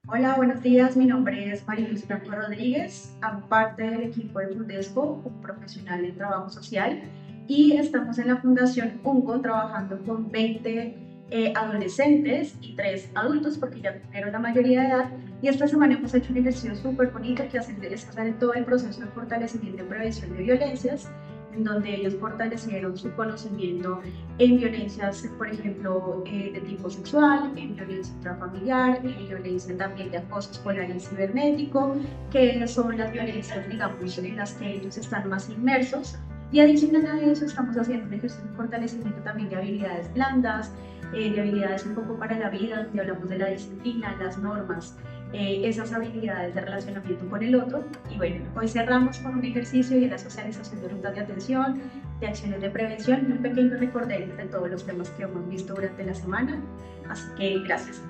Hola, buenos días. Mi nombre es Mariluz Blanco Rodríguez, hago parte del equipo de Fundesco, un profesional en trabajo social, y estamos en la Fundación UNCO trabajando con 20 adolescentes y 3 adultos, porque ya cumplieron la mayoría de edad. Y esta semana hemos hecho un ejercicio súper bonito que es hacer todo el proceso de fortalecimiento y prevención de violencias, en donde ellos fortalecieron su conocimiento en violencias, por ejemplo, de tipo sexual, en violencia intrafamiliar, en violencia también de acoso escolar y cibernético, que son las violencias, digamos, en las que ellos están más inmersos. Y adicional a eso estamos haciendo un ejercicio de fortalecimiento también de habilidades blandas, de habilidades un poco para la vida, donde hablamos de la disciplina, las normas, esas habilidades de relacionamiento con el otro. Y bueno, hoy cerramos con un ejercicio y la socialización de rutas de atención, de acciones de prevención y un pequeño recorderis de todos los temas que hemos visto durante la semana. Así que gracias.